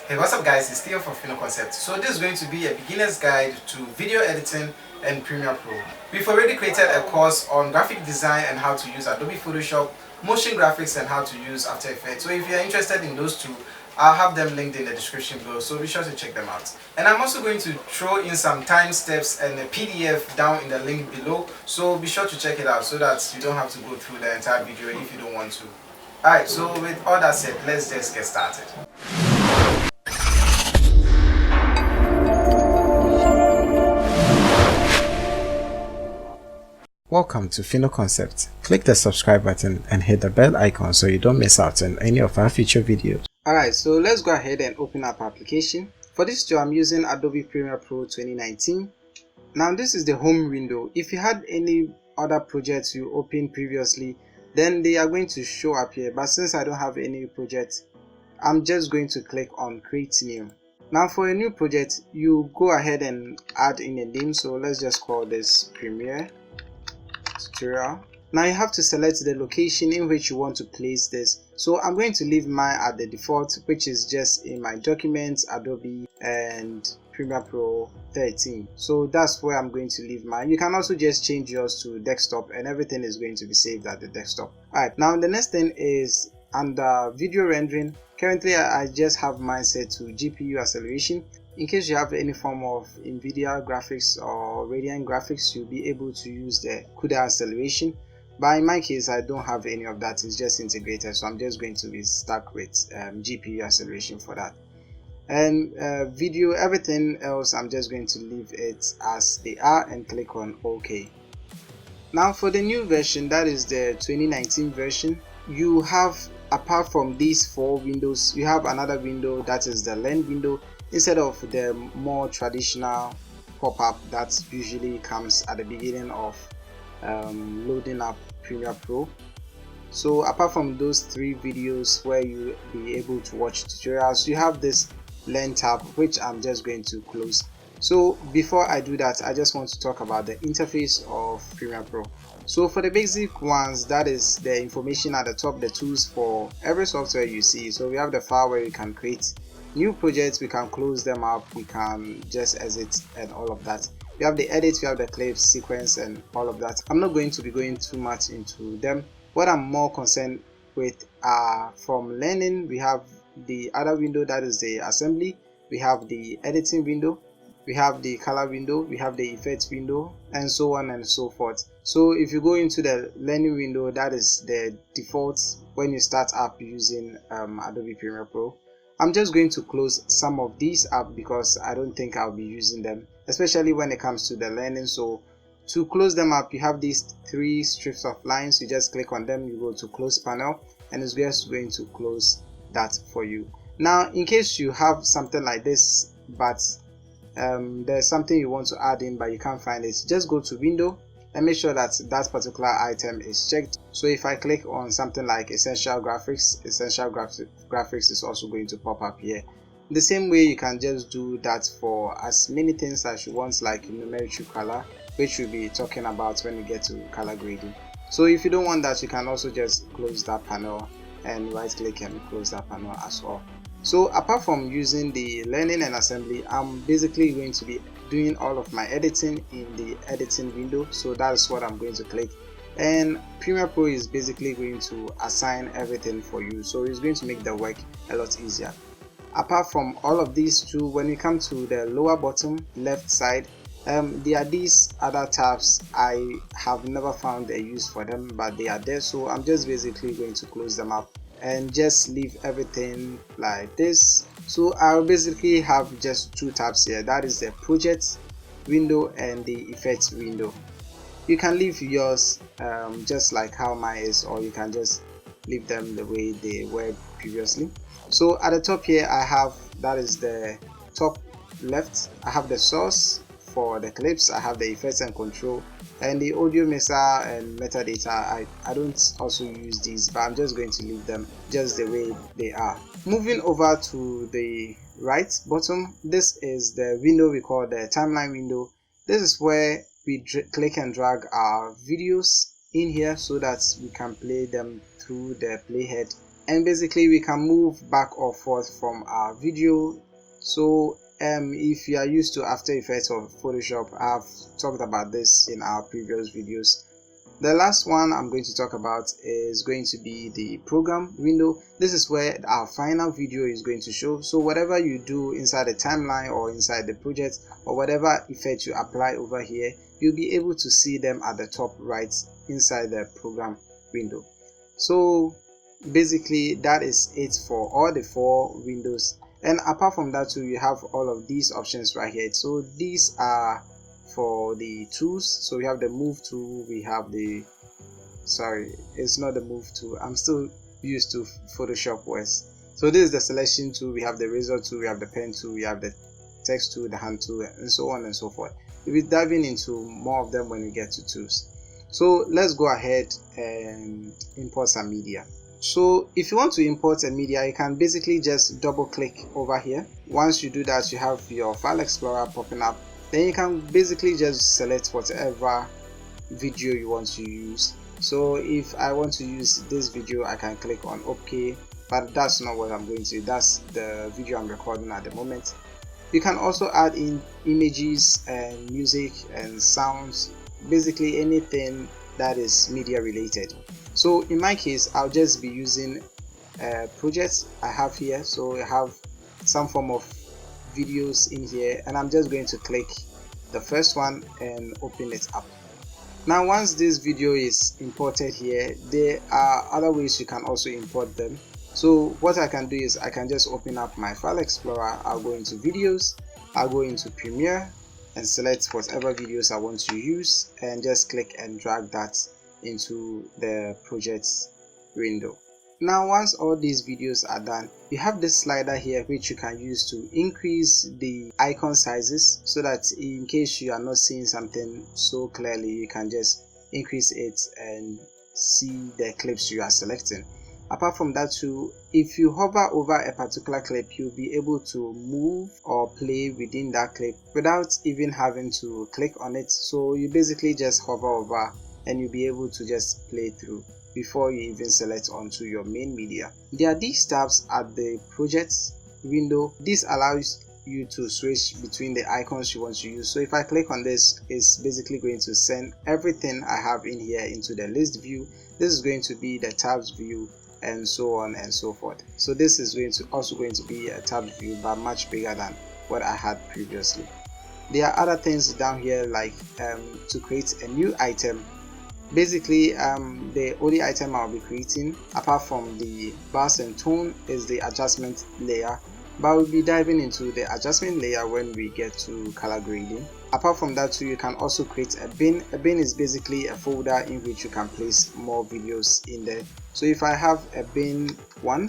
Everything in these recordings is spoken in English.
Hey, what's up guys, it's Theo from Videoo Concept. So this is going to be a beginner's guide to video editing and Premiere Pro. We've already created a course on graphic design and how to use Adobe Photoshop, motion graphics and how to use After Effects. So if you're interested in those two, I'll have them linked in the description below, so be sure to check them out. And I'm also going to throw in some time steps and a PDF down in the link below, so be sure to check it out so that you don't have to go through the entire video if you don't want to. Alright, so with all that said, let's just get started. Welcome to Videoo Concept. Click the subscribe button and hit the bell icon so you don't miss out on any of our future videos. Alright, so let's go ahead and open up our application. For this tutorial, I'm using Adobe Premiere Pro 2019. Now this is the home window. If you had any other projects you opened previously, then they are going to show up here. But since I don't have any project, I'm just going to click on Create New. Now for a new project, you go ahead and add in a name. So let's just call this Premiere Tutorial. Now you have to select the location in which you want to place this. So I'm going to leave mine at the default, which is just in my documents, Adobe and Premiere Pro 13. So that's where I'm going to leave mine. You can also just change yours to desktop and everything is going to be saved at the desktop. Alright, now the next thing is under video rendering. Currently I just have mine set to GPU acceleration. In case you have any form of NVIDIA graphics or Radiant graphics, you'll be able to use the CUDA acceleration. But in my case, I don't have any of that. It's just integrated, so I'm just going to be stuck with GPU acceleration for that. And video, everything else, I'm just going to leave it as they are and click on OK. Now for the new version, that is the 2019 version, you have, apart from these four windows, you have another window that is the Learn window, instead of the more traditional pop-up that usually comes at the beginning of loading up Premiere Pro. So apart from those three videos where you'll be able to watch tutorials, you have this Learn tab, which I'm just going to close. So before I do that, I just want to talk about the interface of Premiere Pro. So for the basic ones, that is the information at the top, the tools for every software you see. So we have the file where you can create new projects, we can close them up, we can just exit and all of that. We have the edit, we have the clips, sequence and all of that. I'm not going to be going too much into them. What I'm more concerned with are from learning, we have the other window, that is the assembly, we have the editing window, we have the color window, we have the effects window, and so on and so forth. So if you go into the learning window, that is the default when you start up using Adobe Premiere Pro. I'm just going to close some of these up because I don't think I'll be using them, especially when it comes to the learning. So to close them up, you have these three strips of lines. You just click on them, you go to close panel, and it's just going to close that for you. Now in case you have something like this, but there's something you want to add in but you can't find it, just go to window and make sure that that particular item is checked. So if I click on something like essential graphics is also going to pop up here. The same way you can just do that for as many things as you want, like numerical color, which we'll be talking about when we get to color grading. So if you don't want that, you can also just close that panel and right click and close that panel as well. So apart from using the learning and assembly, I'm basically going to be doing all of my editing in the editing window. So that's what I'm going to click, and Premiere Pro is basically going to assign everything for you, so it's going to make the work a lot easier. Apart from all of these two, when we come to the lower bottom left side, there are these other tabs. I have never found a use for them, but they are there, so I'm just basically going to close them up and just leave everything like this. So I'll basically have just two tabs here, that is the project window and the effects window. You can leave yours just like how mine is, or you can just leave them the way they were previously. So at the top here I have, that is the top left, I have the source for the clips, I have the effects and control, and the audio mixer and metadata. I don't also use these, but I'm just going to leave them just the way they are. Moving over to the right bottom, this is the window we call the timeline window. This is where we click and drag our videos in here so that we can play them through the playhead and basically we can move back or forth from our video. So if you are used to After Effects or Photoshop, I've talked about this in our previous videos. The last one I'm going to talk about is going to be the program window. This is where our final video is going to show. So whatever you do inside the timeline or inside the project, or whatever effect you apply over here, you'll be able to see them at the top right inside the program window. So basically that is it for all the 4 windows. And apart from that too, you have all of these options right here. So these are for the tools. So we have the move tool, we have the, sorry, it's not the move tool, I'm still used to Photoshop words. So this is the selection tool, we have the razor tool, we have the pen tool, we have the text tool, the hand tool, and so on and so forth. We'll be diving into more of them when we get to tools. So let's go ahead and import some media. So if you want to import a media, you can basically just double click over here. Once you do that, you have your file explorer popping up. Then you can basically just select whatever video you want to use. So if I want to use this video, I can click on OK, but that's not what I'm going to do. That's the video I'm recording at the moment. You can also add in images and music and sounds, basically anything that is media related. So in my case, I'll just be using a project I have here. So I have some form of videos in here, and I'm just going to click the first one and open it up. Now once this video is imported here, there are other ways you can also import them. So what I can do is I can just open up my file explorer. I'll go into videos, I'll go into Premiere and select whatever videos I want to use, and just click and drag that into the projects window. Now once all these videos are done, you have this slider here which you can use to increase the icon sizes, so that in case you are not seeing something so clearly, you can just increase it and see the clips you are selecting. Apart from that too, if you hover over a particular clip, you'll be able to move or play within that clip without even having to click on it. So you basically just hover over and you'll be able to just play through before you even select onto your main media. There are these tabs at the projects window. This allows you to switch between the icons you want to use. So if I click on this, it's basically going to send everything I have in here into the list view. This is going to be the tabs view, and so on and so forth. So this is also going to be a tab view, but much bigger than what I had previously. There are other things down here, like to create a new item. Basically the only item I'll be creating apart from the bars and tone is the adjustment layer, but we'll be diving into the adjustment layer when we get to color grading. Apart from that too, you can also create a bin. A bin is basically a folder in which you can place more videos in there. So if I have a bin 1,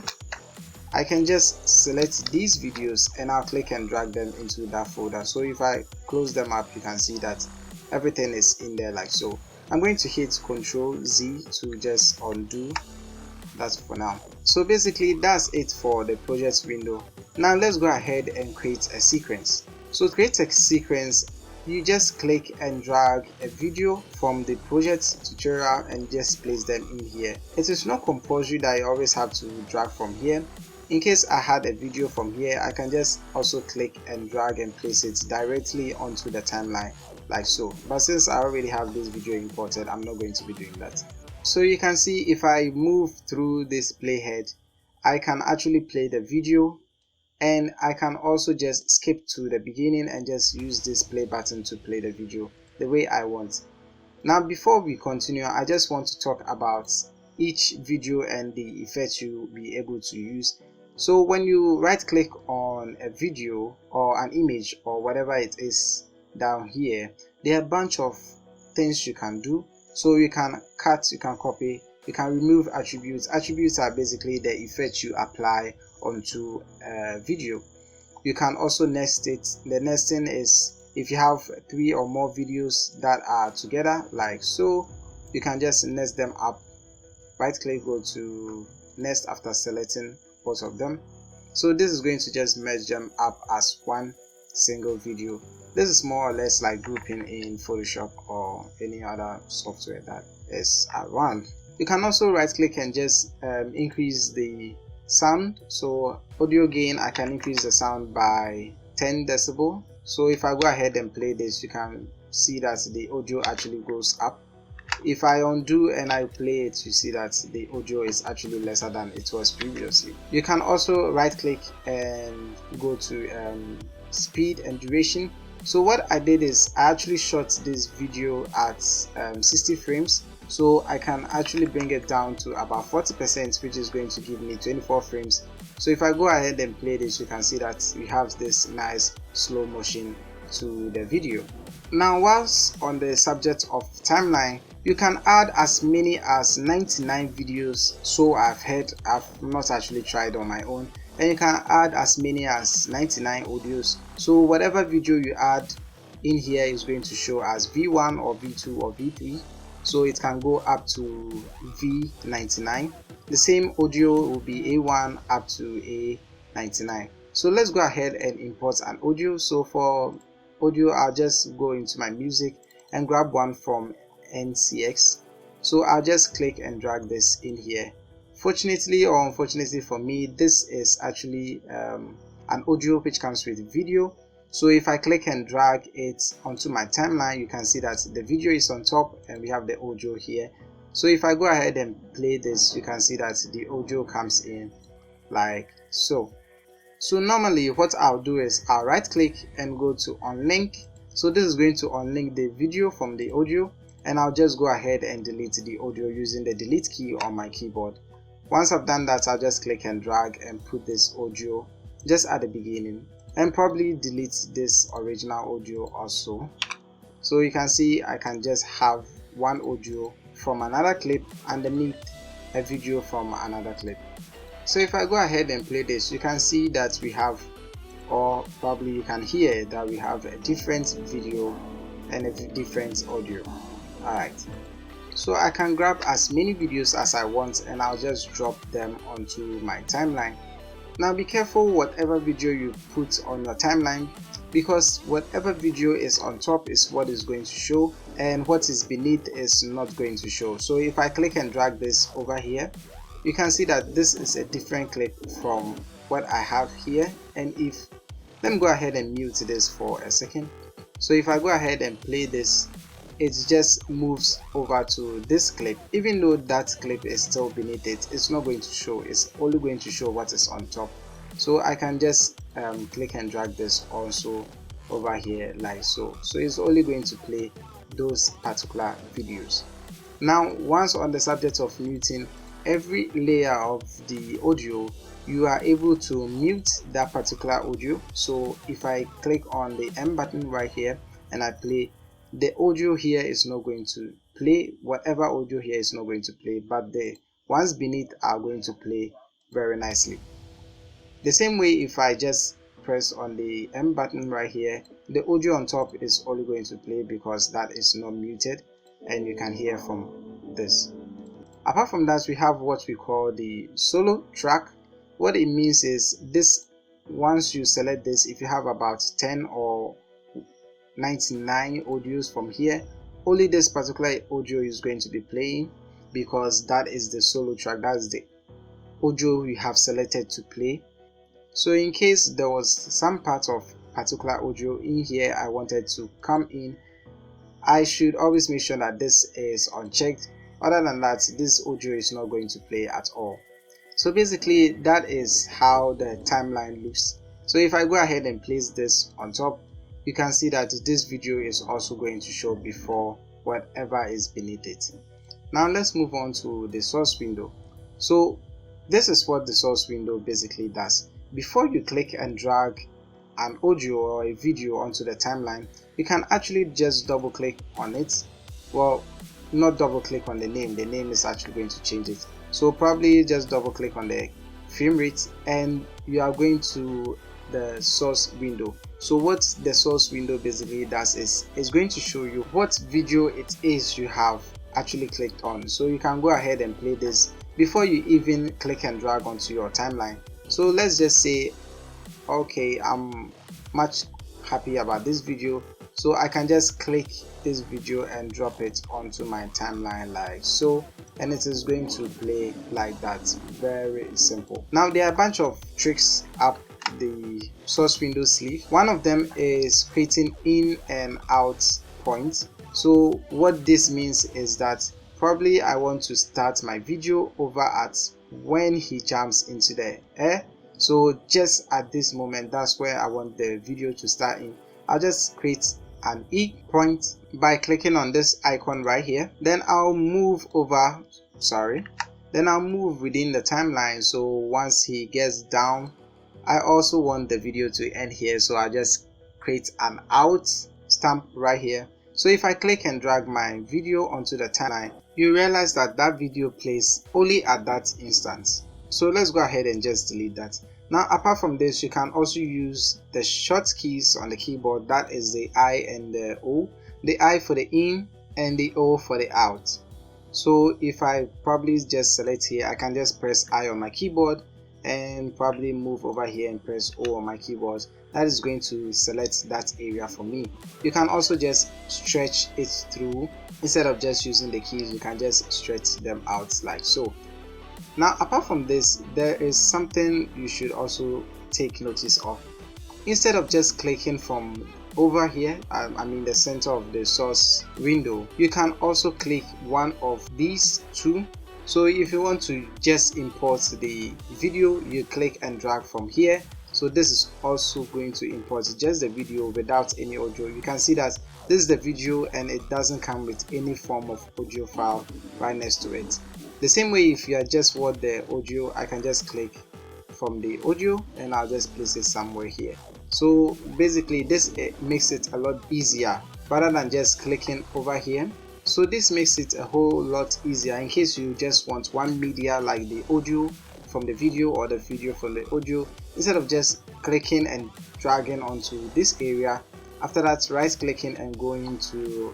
I can just select these videos and I'll click and drag them into that folder. So if I close them up, you can see that everything is in there like so. I'm going to hit Ctrl Z to just undo that for now. So basically that's it for the project window. Now let's go ahead and create a sequence. So to create a sequence, you just click and drag a video from the project tutorial and just place them in here. It is not compulsory that you always have to drag from here. In case I had a video from here, I can just also click and drag and place it directly onto the timeline like so. But since I already have this video imported, I'm not going to be doing that. So you can see if I move through this playhead, I can actually play the video, and I can also just skip to the beginning and just use this play button to play the video the way I want. Now before we continue, I just want to talk about each video and the effects you'll be able to use. So when you right click on a video or an image or whatever it is down here, there are a bunch of things you can do. So you can cut, you can copy, you can remove attributes. Attributes are basically the effects you apply onto a video. You can also nest it. The nesting is if you have 3 or more videos that are together like so, you can just nest them up. Right click, go to nest after selecting both of them. So this is going to just merge them up as one single video. This is more or less like grouping in Photoshop or any other software that is around. You can also right click and just increase the sound. So audio gain, I can increase the sound by 10 decibel. So if I go ahead and play this, you can see that the audio actually goes up. If I undo and I play it, you see that the audio is actually lesser than it was previously. You can also right click and go to speed and duration. So what I did is I actually shot this video at 60 frames. So I can actually bring it down to about 40%, which is going to give me 24 frames. So if I go ahead and play this, you can see that we have this nice slow motion to the video. Now, whilst on the subject of timeline, you can add as many as 99 videos. So I've not actually tried on my own. And you can add as many as 99 audios. So whatever video you add in here is going to show as V1 or V2 or V3. So it can go up to V99. The same audio will be A1 up to A99. So let's go ahead and import an audio. So for audio, I'll just go into my music and grab one from NCX. So I'll just click and drag this in here. Fortunately or unfortunately for me, this is actually an audio which comes with video. So if I click and drag it onto my timeline, you can see that the video is on top and we have the audio here. So if I go ahead and play this, you can see that the audio comes in like so. So normally what I'll do is I'll right click and go to unlink. So this is going to unlink the video from the audio, and I'll just go ahead and delete the audio using the delete key on my keyboard. Once I've done that, I'll just click and drag and put this audio just at the beginning, and probably delete this original audio also. So you can see I can just have one audio from another clip underneath a video from another clip. So if I go ahead and play this, you can see that we have, or probably you can hear that we have a different video and a different audio. Alright, so I can grab as many videos as I want and I'll just drop them onto my timeline. Now be careful whatever video you put on your timeline, because whatever video is on top is what is going to show and what is beneath is not going to show. So if I click and drag this over here, you can see that this is a different clip from what I have here. And let me go ahead and mute this for a second. So if I go ahead and play this, it just moves over to this clip. Even though that clip is still beneath it, it's not going to show. It's only going to show what is on top. So I can just click and drag this also over here like so. So it's only going to play those particular videos. Now, once on the subject of muting, every layer of the audio, you are able to mute that particular audio. So if I click on the M button right here and I play, the audio here is not going to play. Whatever audio here is not going to play, but the ones beneath are going to play very nicely. The same way, if I just press on the M button right here, the audio on top is only going to play because that is not muted and you can hear from this. Apart from that, we have what we call the solo track. What it means is this, once you select this, if you have about 10 or 99 audios from here, only this particular audio is going to be playing because that is the solo track, that is the audio you have selected to play. So in case there was some part of particular audio in here I wanted to come in, I should always make sure that this is unchecked. Other than that, this audio is not going to play at all. So basically that is how the timeline looks. So if I go ahead and place this on top, you can see that this video is also going to show before whatever is beneath it. Now let's move on to the source window. So this is what the source window basically does. Before you click and drag an audio or a video onto the timeline, you can actually just double click on it. Well, not double click on the name is actually going to change it. So probably just double click on the frame rate and you are going to the source window. So what the source window basically does is it's going to show you what video it is you have actually clicked on. So you can go ahead and play this before you even click and drag onto your timeline. So let's just say, okay, I'm much happy about this video, so I can just click this video and drop it onto my timeline like so. and it is going to play like that. Very simple. Now there are a bunch of tricks up the source window sleeve. One of them is creating in and out points. So what this means is that probably I want to start my video over at when he jumps into the air. So just at this moment, that's where I want the video to start in. I'll just create an E point by clicking on this icon right here. Then I'll move over, then I'll move within the timeline. So once he gets down, I also want the video to end here. So I just create an out stamp right here. So if I click and drag my video onto the timeline, you realize that that video plays only at that instance. So let's go ahead and just delete that. Now apart from this, you can also use the short keys on the keyboard. That is the I and the O. The I for the in and the O for the out. So if I probably just select here, I can just press I on my keyboard and probably move over here and press O on my keyboard. That is going to select that area for me. You can also just stretch it through. Instead of just using the keys, you can just stretch them out like so. Now apart from this, there is something you should also take notice of. Instead of just clicking from over here, I mean the center of the source window, you can also click one of these two. So if you want to just import the video, you click and drag from here. So this is also going to import just the video without any audio. You can see that this is the video and it doesn't come with any form of audio file right next to it. The same way, if you just want the audio, I can just click from the audio and I'll just place it somewhere here. So basically this makes it a lot easier rather than just clicking over here. So this makes it a whole lot easier in case you just want one media like the audio from the video or the video from the audio. Instead of just clicking and dragging onto this area, after that right clicking and going to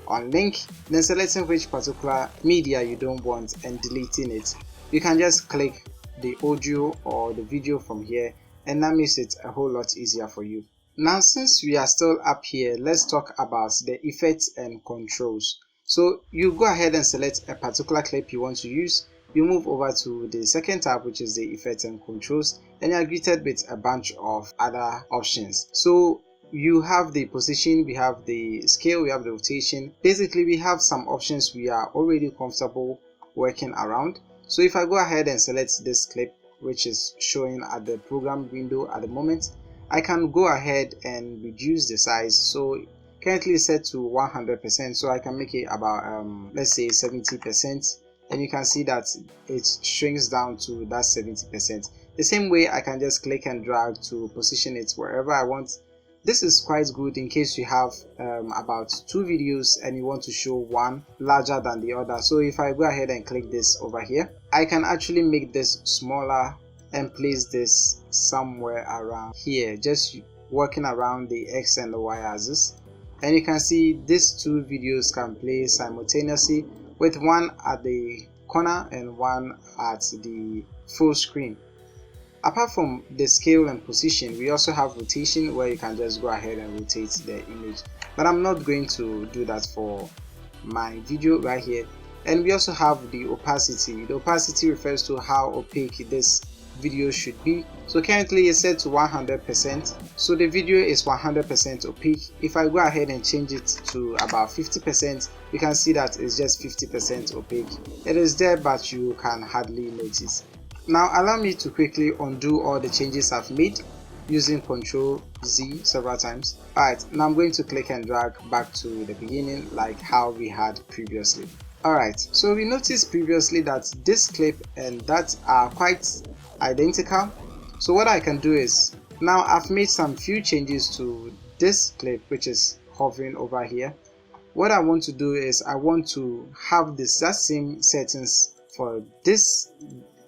on link, then selecting which particular media you don't want and deleting it, you can just click the audio or the video from here, and that makes it a whole lot easier for you. Now since we are still up here, let's talk about the effects and controls. So you go ahead and select a particular clip you want to use. You move over to the second tab, which is the effects and controls, and you are greeted with a bunch of other options. So you have the position, we have the scale, we have the rotation. Basically we have some options we are already comfortable working around. So if I go ahead and select this clip, which is showing at the program window at the moment, I can go ahead and reduce the size. So currently set to 100%, so I can make it about let's say 70%, and you can see that it shrinks down to that 70%. The same way, I can just click and drag to position it wherever I want. This is quite good in case you have about two videos and you want to show one larger than the other. So if I go ahead and click this over here, I can actually make this smaller and place this somewhere around here, just working around the X and the Y axis. And you can see these two videos can play simultaneously, with one at the corner and one at the full screen. Apart from the scale and position, we also have rotation, where you can just go ahead and rotate the image, but I'm not going to do that for my video right here. And we also have the opacity. The opacity refers to how opaque this video should be. So currently it's set to 100%, so the video is 100% opaque. If I go ahead and change it to about 50%, you can see that it's just 50% opaque. It is there, but you can hardly notice. Now allow me to quickly undo all the changes I've made using Ctrl Z several times. Alright, now I'm going to click and drag back to the beginning like how we had previously. Alright, so we noticed previously that this clip and that are quite identical. So what I can do is, now I've made some few changes to this clip, which is hovering over here. What I want to do is I want to have this that same settings for this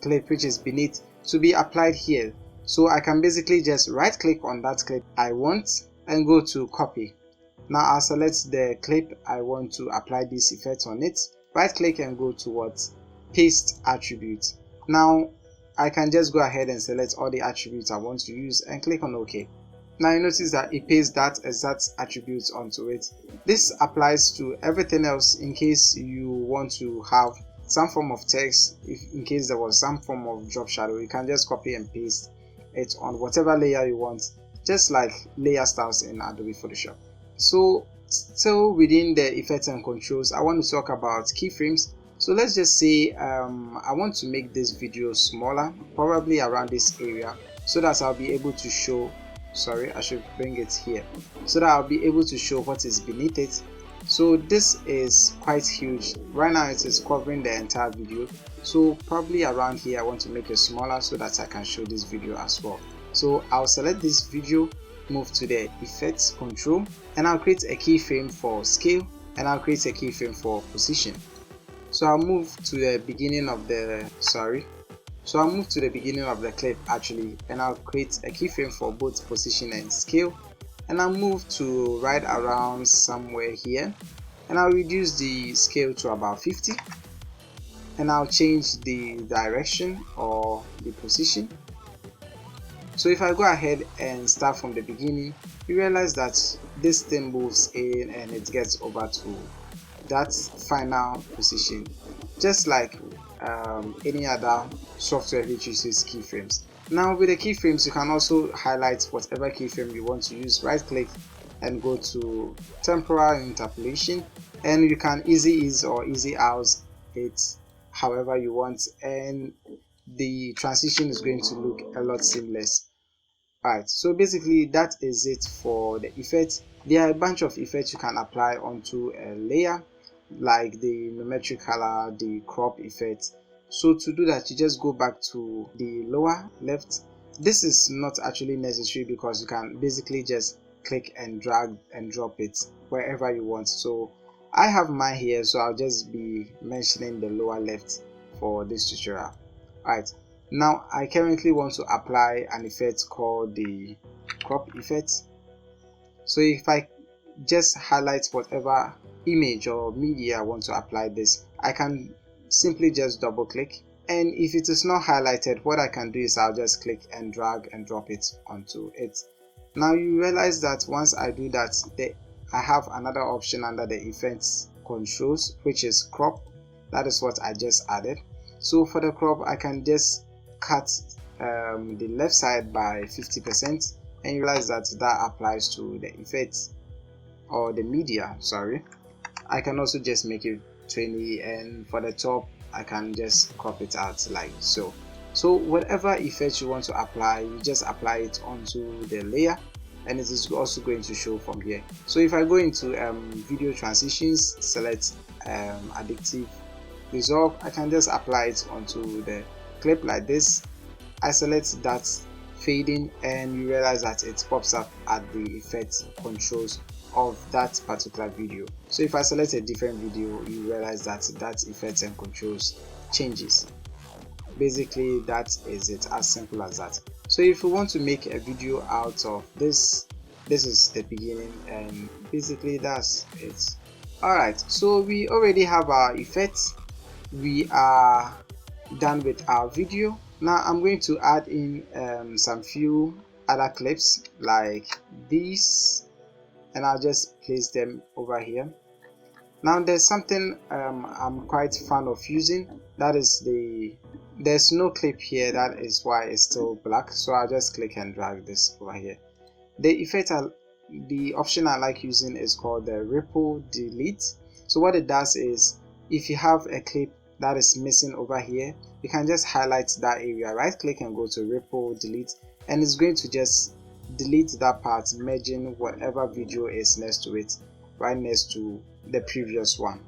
clip, which is beneath, to be applied here. So I can basically just right click on that clip I want and go to copy. Now I'll select the clip I want to apply this effect on it, right click and go to what, paste attribute. Now I can just go ahead and select all the attributes I want to use and click on OK. Now you notice that it pastes that exact attributes onto it. This applies to everything else in case you want to have some form of text, if in case there was some form of drop shadow, you can just copy and paste it on whatever layer you want, just like layer styles in Adobe Photoshop. So still within the effects and controls, I want to talk about keyframes. So let's just say I want to make this video smaller, probably around this area, so that I'll be able to show, sorry, I should bring it here, so that I'll be able to show what is beneath it. So this is quite huge. Right now it is covering the entire video, so probably around here I want to make it smaller so that I can show this video as well. So I'll select this video, move to the effects control, and I'll create a keyframe for scale, and I'll create a keyframe for position. So I'll move to the beginning of the beginning of the clip actually, and I'll create a keyframe for both position and scale, and I'll move to right around somewhere here, and I'll reduce the scale to about 50, and I'll change the direction or the position. So if I go ahead and start from the beginning, you realize that this thing moves in and it gets over to that final position, just like any other software which uses keyframes. Now with the keyframes, you can also highlight whatever keyframe you want to use. Right click and go to temporal interpolation, and you can easy ease or easy out it however you want, and the transition is going to look a lot seamless. Alright, so basically that is it for the effects. There are a bunch of effects you can apply onto a layer, like the numeric color, the crop effect. So to do that, you just go back to the lower left. This is not actually necessary because you can basically just click and drag and drop it wherever you want. So I have mine here, so I'll just be mentioning the lower left for this tutorial. Alright, now I currently want to apply an effect called the crop effect. So if I just highlight whatever image or media I want to apply this, I can simply just double click, and if it is not highlighted, what I can do is I'll just click and drag and drop it onto it. Now you realize that once I do that, I have another option under the effects controls, which is crop. That is what I just added. So for the crop, I can just cut the left side by 50%, and you realize that that applies to the effects or the media, sorry. I can also just make it 20, and for the top I can just crop it out like so. So whatever effect you want to apply, you just apply it onto the layer, and it is also going to show from here. So if I go into video transitions, select additive resolve, I can just apply it onto the clip like this. I select that fading, and you realize that it pops up at the effect controls of that particular video. So if I select a different video, you realize that that effects and controls changes. Basically that is it, as simple as that. So if you want to make a video out of this is the beginning, and basically that's it. Alright, so we already have our effects, we are done with our video. Now I'm going to add in some few other clips like these, and I'll just place them over here. Now there's something I'm quite fan of using, that is there's no clip here, that is why it's still black, so I'll just click and drag this over here. The option I like using is called the ripple delete. So what it does is, if you have a clip that is missing over here, you can just highlight that area, right click and go to ripple delete, and it's going to just delete that part, merging whatever video is next to it, right next to the previous one.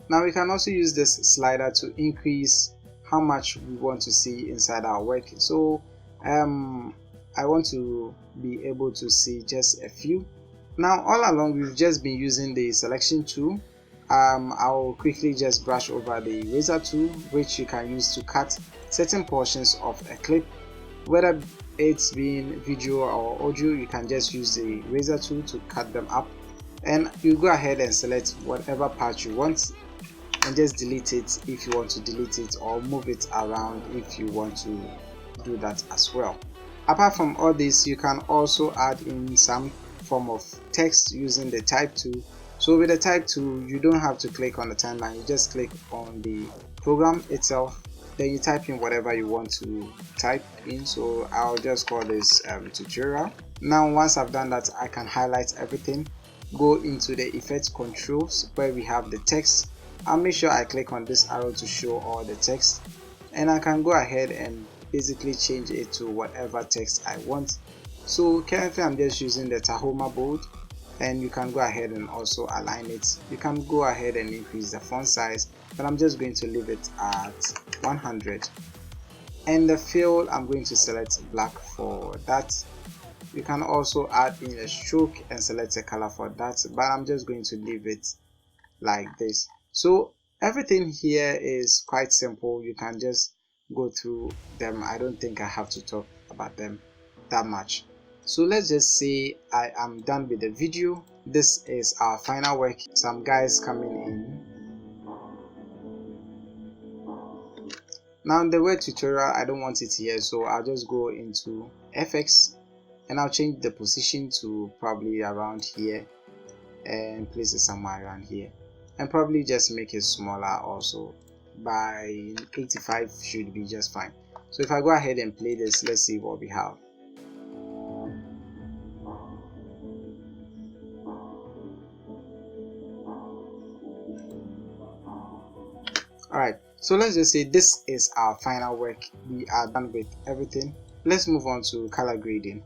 Now we can also use this slider to increase how much we want to see inside our work. So I want to be able to see just a few. Now all along we've just been using the selection tool. I'll quickly just brush over the eraser tool, which you can use to cut certain portions of a clip, whether it's being video or audio. You can just use the eraser tool to cut them up, and you go ahead and select whatever part you want and just delete it if you want to delete it, or move it around if you want to do that as well. Apart from all this, you can also add in some form of text using the type tool. So with the type tool, you don't have to click on the timeline, you just click on the program itself, then you type in whatever you want to type in. So I'll just call this tutorial. Now once I've done that, I can highlight everything, go into the effect controls where we have the text. I'll make sure I click on this arrow to show all the text, and I can go ahead and basically change it to whatever text I want. So currently I'm just using the Tahoma bold, and you can go ahead and also align it. You can go ahead and increase the font size, but I'm just going to leave it at 100. And the fill, I'm going to select black for that. You can also add in a stroke and select a color for that, but I'm just going to leave it like this. So everything here is quite simple. You can just go through them. I don't think I have to talk about them that much. So let's just say I am done with the video. This is our final work. Some guys coming in. Now the word tutorial, I don't want it here, so I'll just go into FX and I'll change the position to probably around here and place it somewhere around here, and probably just make it smaller also. By 85 should be just fine. So if I go ahead and play this, let's see what we have. Alright, so let's just say this is our final work. We are done with everything. Let's move on to color grading.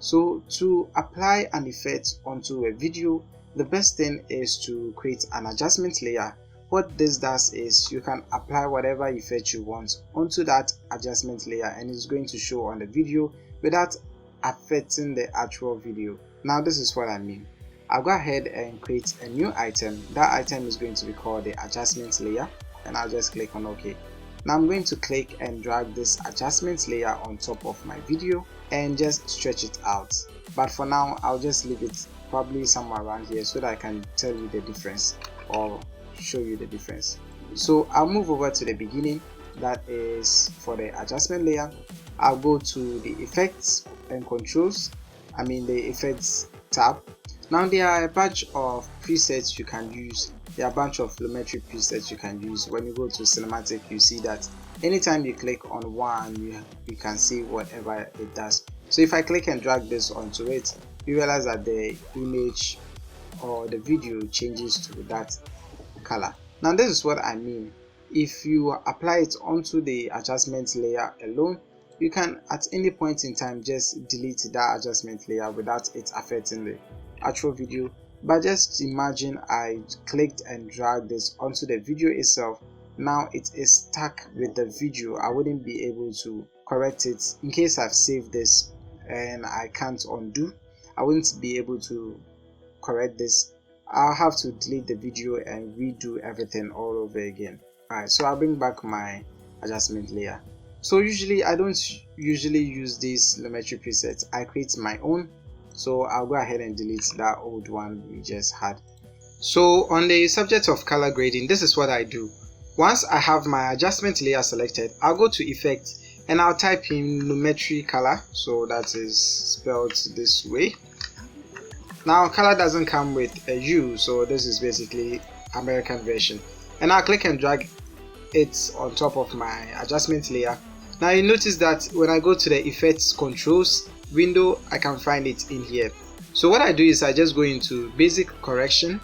So to apply an effect onto a video, the best thing is to create an adjustment layer. What this does is you can apply whatever effect you want onto that adjustment layer, and it's going to show on the video without affecting the actual video. Now this is what I mean. I'll go ahead and create a new item. That item is going to be called the adjustment layer, and I'll just click on OK. Now I'm going to click and drag this adjustment layer on top of my video and just stretch it out. But for now, I'll just leave it probably somewhere around here so that I can tell you the difference or show you the difference. So I'll move over to the beginning, that is for the adjustment layer. I'll go to the effects and controls, the effects tab. Now there are a bunch of presets you can use. There are a bunch of geometry presets you can use. When you go to cinematic, you see that anytime you click on one, you can see whatever it does. So if I click and drag this onto it, you realize that the image or the video changes to that color. Now this is what I mean. If you apply it onto the adjustment layer alone, you can at any point in time just delete that adjustment layer without it affecting the actual video. But just imagine I clicked and dragged this onto the video itself. Now it is stuck with the video. I wouldn't be able to correct it in case I've saved this and I can't undo. I wouldn't be able to correct this. I'll have to delete the video and redo everything all over again. Alright, so I'll bring back my adjustment layer. So usually I don't use these geometry presets. I create my own. So I'll go ahead and delete that old one we just had. So on the subject of color grading, this is what I do. Once I have my adjustment layer selected, I'll go to effect and I'll type in geometry color. So that is spelled this way. Now color doesn't come with a U, so this is basically American version. And I'll click and drag it on top of my adjustment layer. Now you notice that when I go to the effects controls window, I can find it in here. So what I do is I just go into basic correction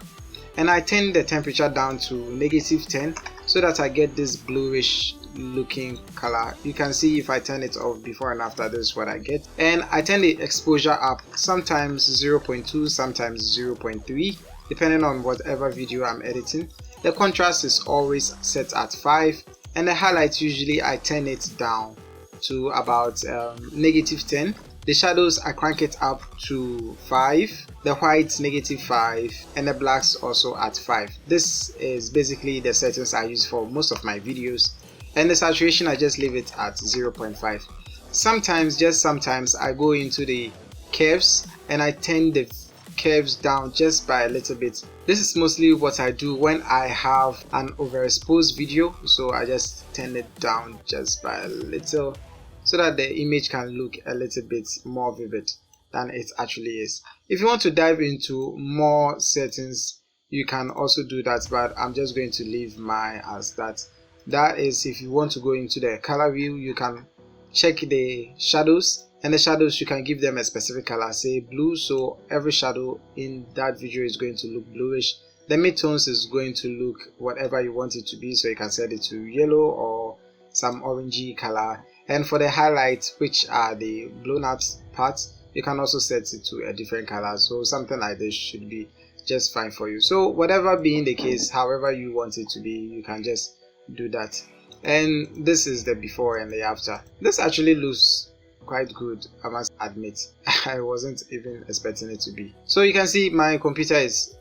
and I turn the temperature down to -10 so that I get this bluish looking color. You can see if I turn it off before and after, this is what I get. And I turn the exposure up, sometimes 0.2, sometimes 0.3, depending on whatever video I'm editing. The contrast is always set at 5, and the highlights usually I turn it down to about -10. The shadows I crank it up to 5, the whites -5, and the blacks also at 5. This is basically the settings I use for most of my videos. And the saturation, I just leave it at 0.5. Sometimes, just sometimes, I go into the curves and I turn the curves down just by a little bit. This is mostly what I do when I have an overexposed video, so I just turn it down just by a little, so that the image can look a little bit more vivid than it actually is. If you want to dive into more settings, you can also do that, but I'm just going to leave mine as that. That is, if you want to go into the color view, you can check the shadows, and the shadows you can give them a specific color, say blue, so every shadow in that video is going to look bluish. The midtones is going to look whatever you want it to be, so you can set it to yellow or some orangey color. And for the highlights, which are the blown out parts, you can also set it to a different color, so something like this should be just fine for you. So whatever being the case, however you want it to be, you can just do that. And this is the before and the after. This actually looks quite good, I must admit. I wasn't even expecting it to be. So you can see my computer is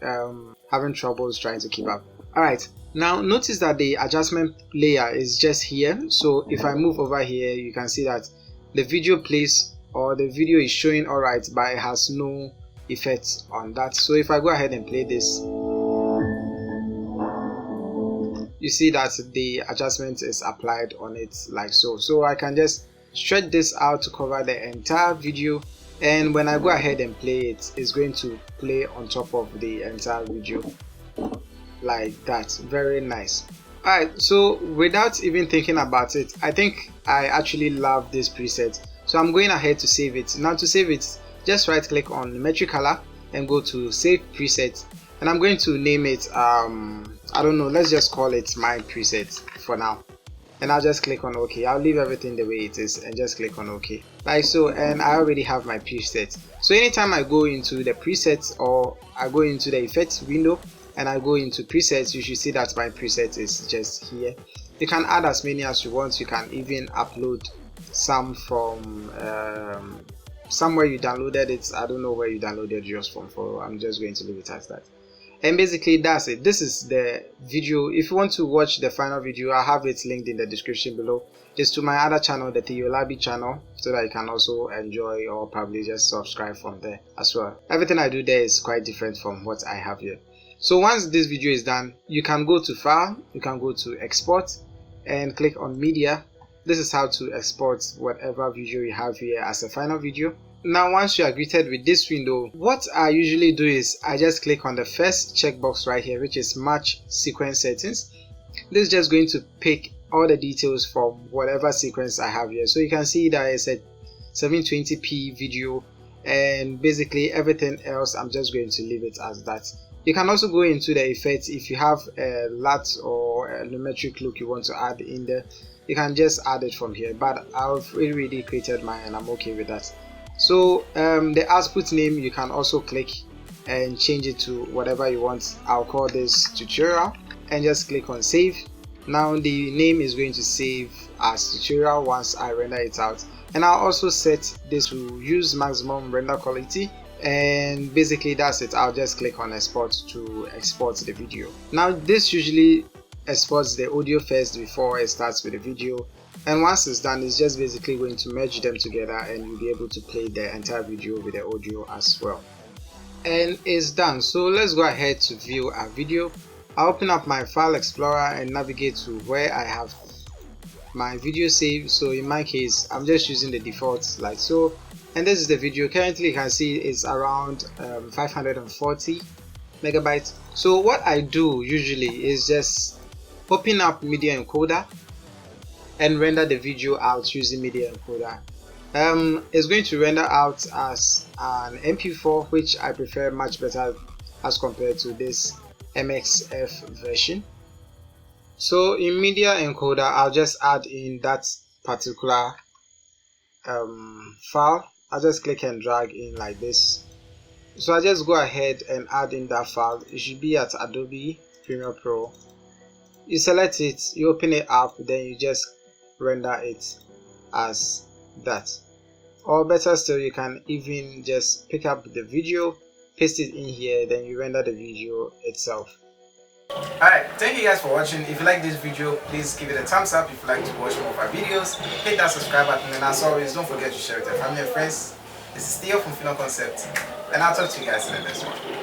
having troubles trying to keep up. Alright, now notice that the adjustment layer is just here. So if I move over here, you can see that the video plays, or the video is showing alright, but it has no effect on that. So if I go ahead and play this, you see that the adjustment is applied on it like so. So I can just stretch this out to cover the entire video, and when I go ahead and play it, it's going to play on top of the entire video like that. Very nice. Alright, so without even thinking about it, I think I actually love this preset. So I'm going ahead to save it. Now to save it, just right click on Metric Color and go to Save Preset, and I'm going to name it I don't know, let's just call it my preset for now, and I'll just click on OK. I'll leave everything the way it is and just click on OK like so, and I already have my preset. So anytime I go into the presets, or I go into the effects window and I go into presets, you should see that my preset is just here. You can add as many as you want. You can even upload some from somewhere you downloaded it. I don't know where you downloaded yours from, I'm just going to leave it as that. And basically that's it. This is the video. If you want to watch the final video, I have it linked in the description below. It's to my other channel, the Theolabi channel, so that you can also enjoy, or probably just subscribe from there as well. Everything I do there is quite different from what I have here. So once this video is done, you can go to File, you can go to Export and click on Media. This is how to export whatever video you have here as a final video. Now once you are greeted with this window, what I usually do is I just click on the first checkbox right here, which is Match Sequence Settings. This is just going to pick all the details from whatever sequence I have here. So you can see that it's a 720p video, and basically everything else I'm just going to leave it as that. You can also go into the effects. If you have a LUT or a numeric look you want to add in there, you can just add it from here, but I've already created mine and I'm okay with that. So the output name, you can also click and change it to whatever you want. I'll call this tutorial and just click on save. Now the name is going to save as tutorial once I render it out, and I'll also set this to use maximum render quality, and basically that's it. I'll just click on export to export the video. Now this usually exports the audio first before it starts with the video, and once it's done, it's just basically going to merge them together and you'll be able to play the entire video with the audio as well. And it's done. So let's go ahead to view our video. I'll open up my file explorer and navigate to where I have my video saved. So in my case, I'm just using the default like so, and this is the video. Currently you can see it's around 540 megabytes. So what I do usually is just open up Media Encoder and render the video out using Media Encoder. It's going to render out as an MP4, which I prefer much better as compared to this MXF version. So in Media Encoder, I'll just add in that particular file. I'll just click and drag in like this. So I just go ahead and add in that file. It should be at Adobe Premiere Pro. You select it, you open it up, then you just render it as that. Or better still, you can even just pick up the video, paste it in here, then you render the video itself. Alright, thank you guys for watching. If you like this video, please give it a thumbs up. If you like to watch more of our videos, hit that subscribe button, and as always, don't forget to share it with your family and friends. This is Theo from Videoo Concept, and I'll talk to you guys in the next one.